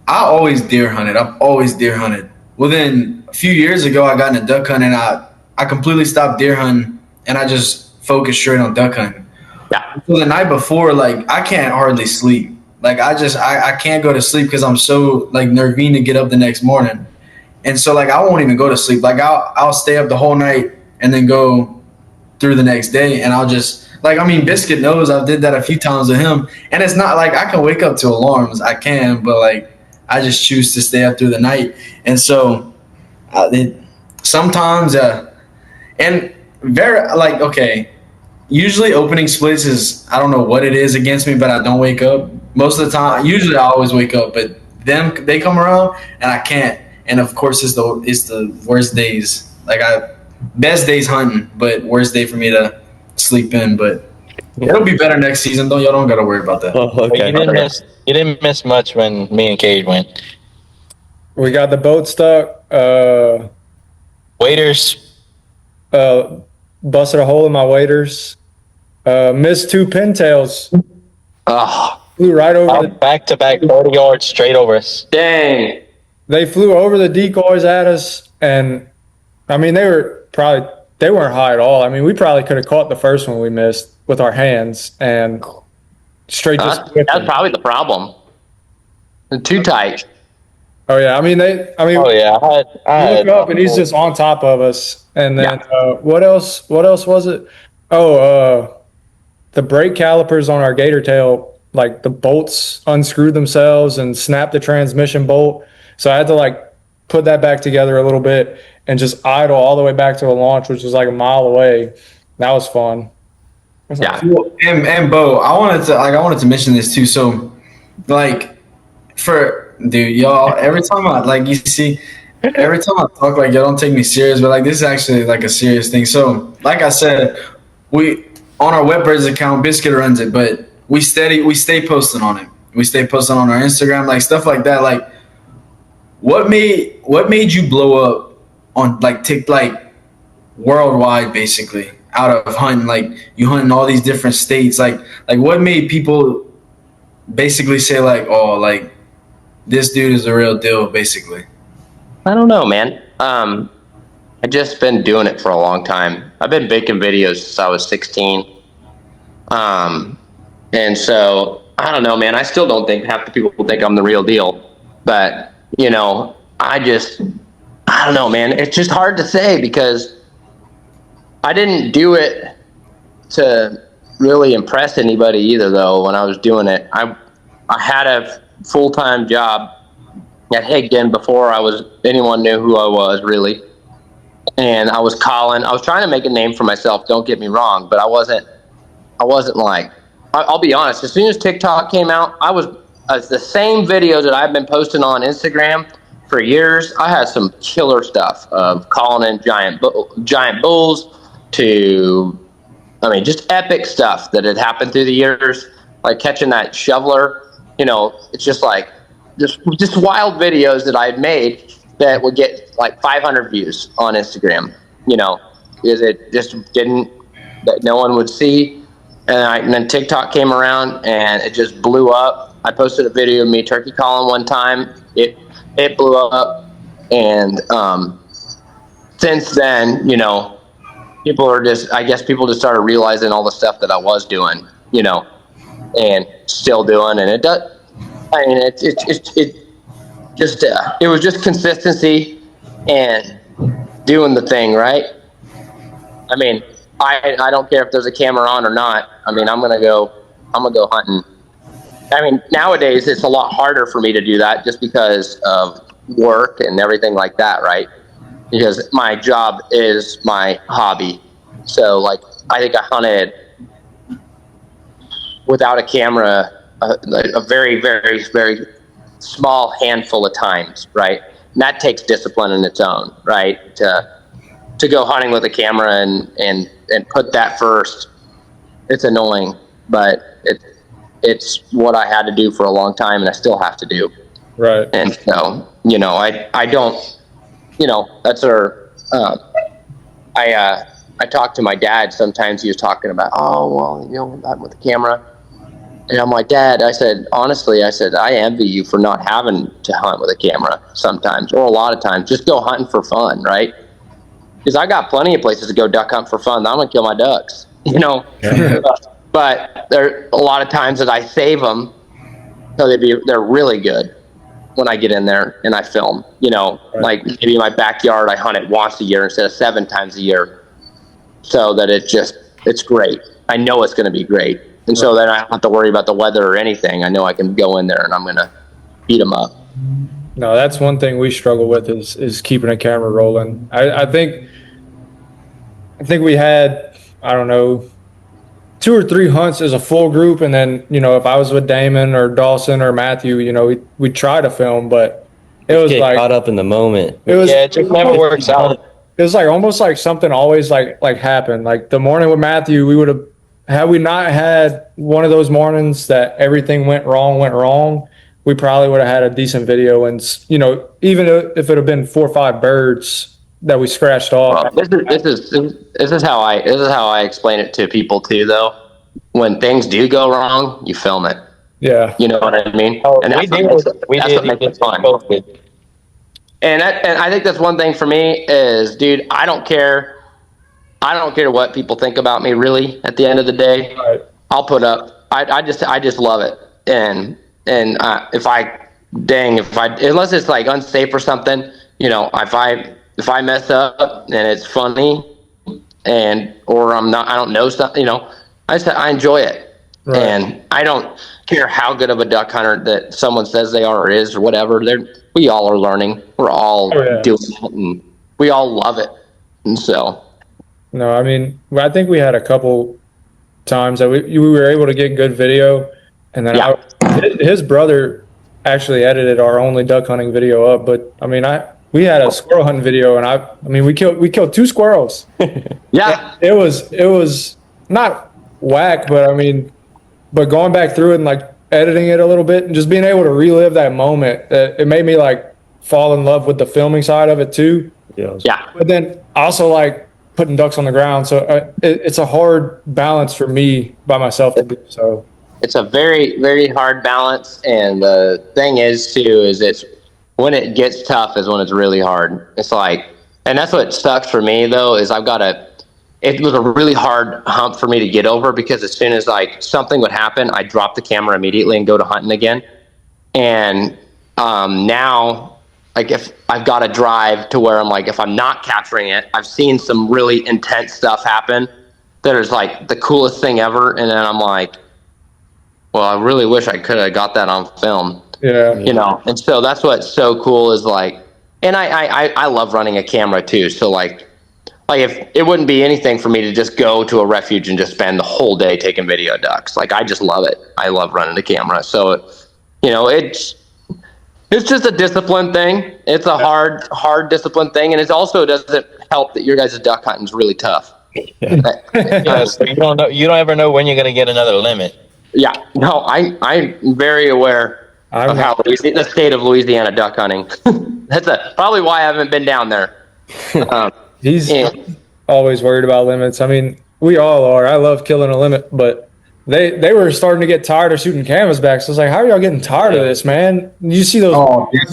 I always deer hunted. I've always deer hunted. Well, then a few years ago, I got into duck hunting. I completely stopped deer hunting and I just focused straight on duck hunting. Yeah. So the night before, like I can't hardly sleep. Like I can't go to sleep because I'm so like nervine to get up the next morning. And so like I won't even go to sleep. Like I'll stay up the whole night and then go through the next day. And I'll just like, I mean, Biscuit knows I've did that a few times with him. And it's not like I can wake up to alarms. I can, but like I just choose to stay up through the night. And so sometimes and very like, okay, usually opening splits is, I don't know what it is against me, but I don't wake up most of the time. Usually I always wake up, but they come around and I can't. And of course it's the worst days. Like best days hunting, but worst day for me to sleep in. But it'll be better next season though. Y'all don't gotta worry about that. Oh, But okay. you didn't miss much when me and Cade went. We got the boat stuck. Waiters, Busted a hole in my waders. Missed 2 pintails. Oh, Flew right over the. back to back 30 yards straight over us. dang. They flew over the decoys at us, and I mean they weren't high at all. I mean we probably could have caught the first one we missed with our hands and straight just. whipped That's them. probably the problem. They're too tight. Oh yeah, I mean Oh yeah, I look up and he's just on top of us. And then what else was it? The brake calipers on our gator tail, like the bolts unscrewed themselves and snapped the transmission bolt. So I had to like put that back together a little bit and just idle all the way back to a launch, which was like a mile away. That was fun. Yeah. And Bo, I wanted to mention this too. So like dude, y'all, every time I talk, like y'all don't take me serious, but like this is actually like a serious thing. So like I said, we on our Wetbirds account, Biscuit runs it, but we stay posting on it. We stay posting on our Instagram, like stuff like that. Like what made you blow up on like worldwide, basically, out of hunting? Like you hunt in all these different states. Like what made people basically say like, oh, like this dude is the real deal, basically? I don't know, man. I just been doing it for a long time. I've been making videos since I was 16. And so I don't know, man. I still don't think half the people think I'm the real deal, but you know, I don't know, man. It's just hard to say because I didn't do it to really impress anybody either, though. When I was doing it, I had a full-time job at Higdon before anyone knew who I was, really. And I was trying to make a name for myself, don't get me wrong, but I wasn't like, I'll be honest, as soon as TikTok came out, I was the same videos that I've been posting on Instagram for years. I had some killer stuff of calling in giant bulls to, just epic stuff that had happened through the years, like catching that shoveler. It's just like, just wild videos that I had made that would get like 500 views on Instagram, because it just that no one would see. And then TikTok came around and it just blew up. I posted a video of me turkey calling one time. It blew up. And since then, people just started realizing all the stuff that I was doing, and still doing. And it does. It was just consistency and doing the thing, right? I don't care if there's a camera on or not. I'm gonna go hunting. Nowadays it's a lot harder for me to do that just because of work and everything like that, right? Because my job is my hobby. So like, I think I hunted without a camera a very, very, very small handful of times, right? And that takes discipline in its own, right? To go hunting with a camera and put that first, it's annoying, but it's what I had to do for a long time, and I still have to do. Right. And so, I don't, that's our, I talk to my dad sometimes. He was talking about, I'm with the camera. And I'm like, Dad, I said, honestly, I envy you for not having to hunt with a camera sometimes, or a lot of times. Just go hunting for fun, right? Because I got plenty of places to go duck hunt for fun. I'm going to kill my ducks, But there are a lot of times that I save them so they're really good when I get in there and I film. Right. Like maybe in my backyard, I hunt it once a year instead of 7 times a year, so that it's great. I know it's going to be great. And so then I don't have to worry about the weather or anything. I know I can go in there and I'm going to beat them up. No, that's one thing we struggle with is keeping a camera rolling. I think we had, 2 or 3 hunts as a full group. And then, if I was with Damon or Dawson or Matthew, we'd try to film, but it was like caught up in the moment. It just never works out. It was like almost like something always like happened. Like the morning with Matthew, we would have, had we not had one of those mornings that everything went wrong, we probably would have had a decent video. And, even if it had been 4 or 5 birds that we scratched off. Well, this is how I explain it to people too, though. When things do go wrong, you film it. Yeah. You know what I mean? And that's what makes it fun. And I think that's one thing for me is, dude, I don't care what people think about me, really. At the end of the day, right. I'll put up. I just love it. And unless it's like unsafe or something, if I mess up and it's funny, or I don't know something, I enjoy it. Right. And I don't care how good of a duck hunter that someone says they are or is or whatever. We all are learning. We're all doing it, and we all love it. And so. No, I think we had a couple times that we were able to get good video, and then his brother actually edited our only duck hunting video up. But we had a squirrel hunting video, and we killed 2 squirrels. Yeah, it was not whack, but going back through it and like editing it a little bit and just being able to relive that moment, it made me like fall in love with the filming side of it too. Yeah. But then also like putting ducks on the ground. So it's a hard balance for me by myself to do so. It's a very, very hard balance. And the thing is too, it's when it gets tough is when it's really hard. It's like, and that's what sucks for me though, is it was a really hard hump for me to get over, because as soon as like something would happen, I'd drop the camera immediately and go to hunting again. And now, like if I've got to drive to where I'm like, if I'm not capturing it, I've seen some really intense stuff happen that is like the coolest thing ever, and then I'm like, well, I really wish I could have got that on film. Yeah. You know, and so that's what's so cool is like, and I love running a camera too. So like if it wouldn't be anything for me to just go to a refuge and just spend the whole day taking video of ducks. Like I just love it. I love running the camera. So, you know, it's just a discipline thing. It's a hard discipline thing, and it also doesn't help that your guys' duck hunting is really tough. Yeah, so you don't know. You don't ever know when you're gonna get another limit. Yeah, no, I'm very aware of how the state of Louisiana duck hunting. That's probably why I haven't been down there. He's always worried about limits. I mean, we all are. I love killing a limit, but they were starting to get tired of shooting canvasbacks. I was like, how are y'all getting tired of this, man? You see those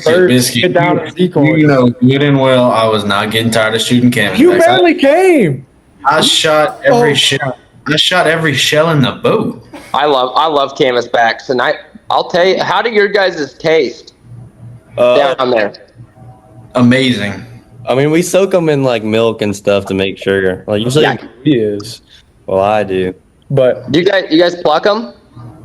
birds get down and decoy. You know good and well I was not getting tired of shooting canvasbacks. You barely came. I shot every shell. I shot every shell in the boat. I love canvasbacks, and I'll tell you, how do your guys' taste down there? Amazing. I mean, we soak them in like milk and stuff to make sure. Like usually, He is. well, I do. But You guys pluck them?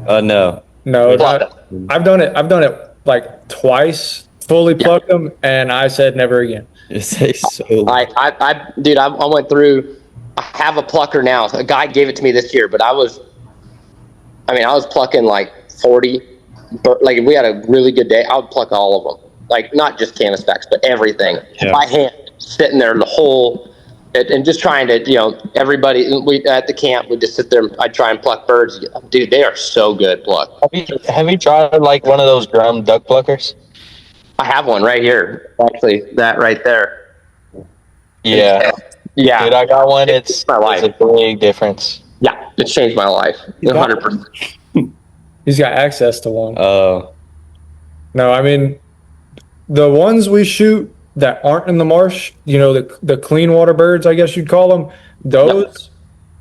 No. no, Pluck I've done it like twice, fully plucked them, and I said never again. It tastes so. Dude, I went through. I have a plucker now. A guy gave it to me this year, but I was plucking like 40. Like if we had a really good day, I would pluck all of them. Like not just canvasbacks, but everything by hand, sitting there the whole, and just trying to, you know, everybody. We at the camp, we just sit there. I try and pluck birds. Dude, they are so good pluck. Have you tried like one of those drum duck pluckers? I have one right here. Actually, that right there. Yeah. Yeah. Dude, I got one. It's my life. a big difference. Yeah, it's changed my life. 100%. He's got access to one. Oh. No, I mean, the ones we shoot that aren't in the marsh, you know, the clean water birds, I guess you'd call them, those,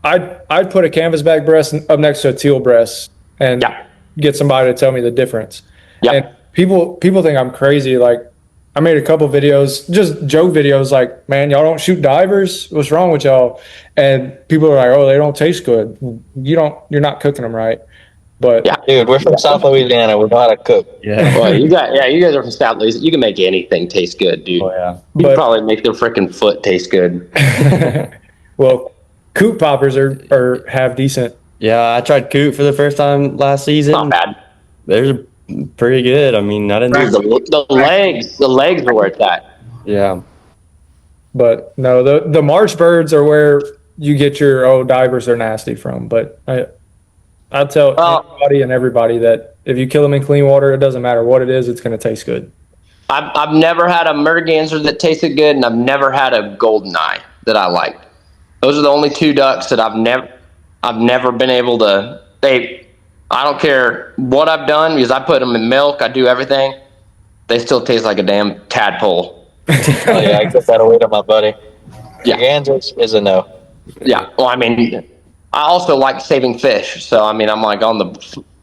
I'd put a canvasback breast up next to a teal breast and get somebody to tell me the difference. And people think I'm crazy. Like, I made a couple videos, just joke videos, like, man, y'all don't shoot divers? What's wrong with y'all? And people are like, oh, they don't taste good. You're not cooking them right. But dude, we're from South Louisiana. We know how to cook. Yeah. Well, you guys are from South Louisiana. You can make anything taste good, dude. Oh yeah. You can probably make their freaking foot taste good. Well, coot poppers are have decent. Yeah, I tried coot for the first time last season. Not bad. They're pretty good. I mean, I didn't. The legs are where it's at. Yeah. But no, the marsh birds are where you get your divers are nasty from. But I tell anybody and everybody that if you kill them in clean water, it doesn't matter what it is, it's going to taste good. I've never had a merganser that tasted good, and I've never had a golden eye that I liked. Those are the only two ducks that I've never been able to. I don't care what I've done because I put them in milk. I do everything. They still taste like a damn tadpole. Oh yeah, I get that away to my buddy. Yeah, Mergansers is a no. Yeah, well, I mean, I also like saving fish, so I mean, I'm like I'm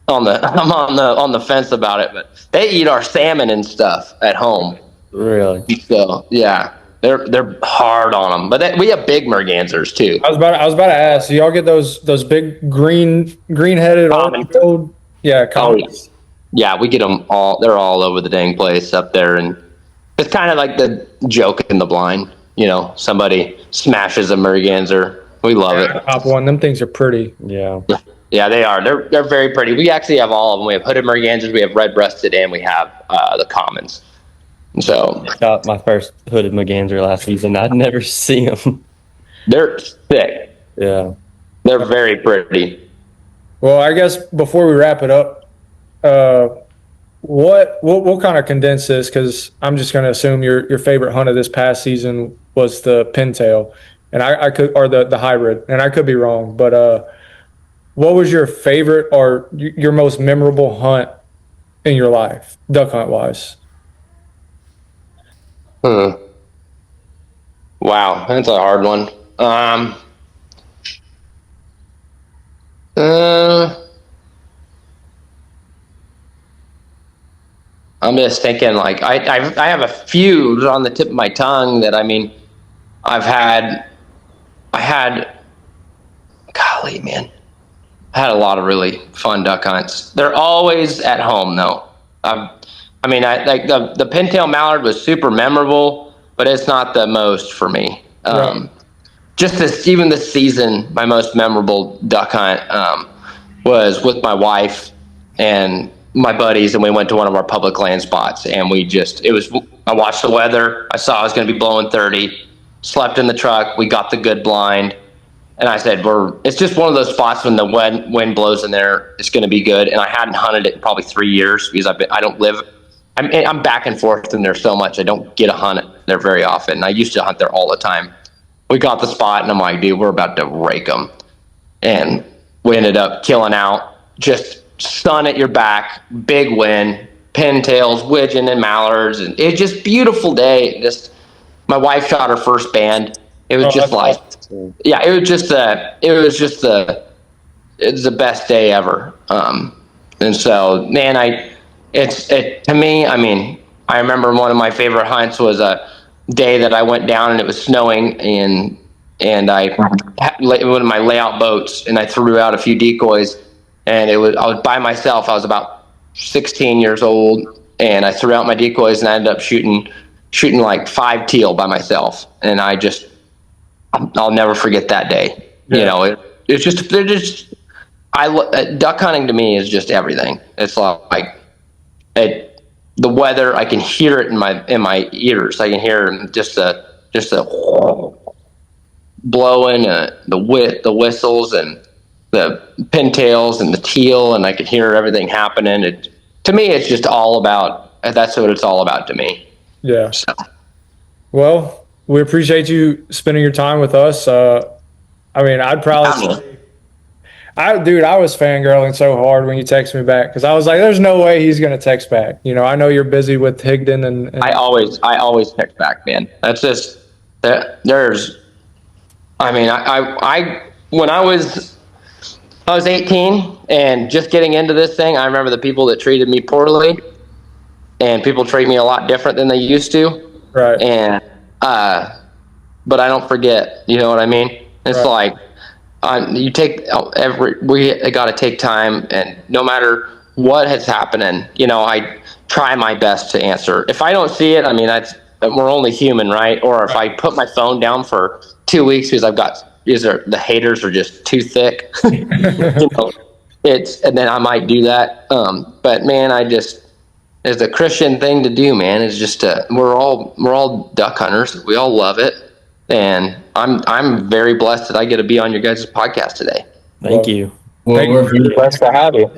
on the fence about it. But they eat our salmon and stuff at home. Really? So yeah, they're hard on them. But we have big mergansers too. I was about to ask, do y'all get those big green headed old? Yeah, commons. Yeah, we get them all. They're all over the dang place up there, and it's kind of like the joke in the blind. You know, somebody smashes a merganser. We love it. Top one. Them things are pretty. Yeah. Yeah, they are. They're very pretty. We actually have all of them. We have hooded mergansers, we have red-breasted, and we have the commons. So Got my first hooded merganser last season. I'd never see them. They're thick. Yeah. They're very pretty. Well, I guess before we wrap it up, we'll kind of condense this because I'm just going to assume your favorite hunt of this past season was the pintail, and I could, or the hybrid, and I could be wrong, but what was your favorite or your most memorable hunt in your life, duck hunt wise? Wow, that's a hard one. I'm just thinking, like, I have a few on the tip of my tongue that, I mean, I had, golly, man. I had a lot of really fun duck hunts. They're always at home, though. Like the pintail mallard was super memorable, but it's not the most for me. Even this season, my most memorable duck hunt was with my wife and my buddies, and we went to one of our public land spots, and I watched the weather. I saw it was going to be blowing 30, slept in the truck. We got the good blind, and I said, it's just one of those spots when the wind blows in there, it's going to be good. And I hadn't hunted it in probably 3 years because I'm back and forth in there so much. I don't get a hunt there very often. I used to hunt there all the time. We got the spot, and I'm like, dude, we're about to rake them. And we ended up killing out, just sun at your back, big wind, pintails, widgeon, and mallards. And it's just beautiful day. My wife shot her first band. It was it was the best day ever. And so, man, to me, I mean, I remember one of my favorite hunts was a day that I went down and it was snowing, and I had one of my layout boats, and I threw out a few decoys, and I was by myself. I was about 16 years old, and I threw out my decoys, and I ended up shooting like 5 teal by myself. And I'll never forget that day. Yeah. Duck hunting to me is just everything. It's like the weather, I can hear it in my ears. I can hear just the blowing, the whistles and the pintails and the teal, and I could hear everything happening. To me, it's just all about. That's what it's all about to me. Yeah. So. Well, we appreciate you spending your time with us. I'd probably. I was fangirling so hard when you texted me back, because I was like, "There's no way he's going to text back." I know you're busy with Higdon, and I always text back, man. That's just that. When I was 18 and just getting into this thing, I remember the people that treated me poorly, and people treat me a lot different than they used to. Right. And but I don't forget. You know what I mean? It's right. We got to take time, and no matter what has happened, I try my best to answer. If I don't see it, we're only human, right? Or if I put my phone down for 2 weeks because the haters are just too thick, and then I might do that. But man, it's a Christian thing to do, man. It's just we're all duck hunters. We all love it. And I'm very blessed that I get to be on your guys' podcast today. Thank you. Well, we're blessed to have you.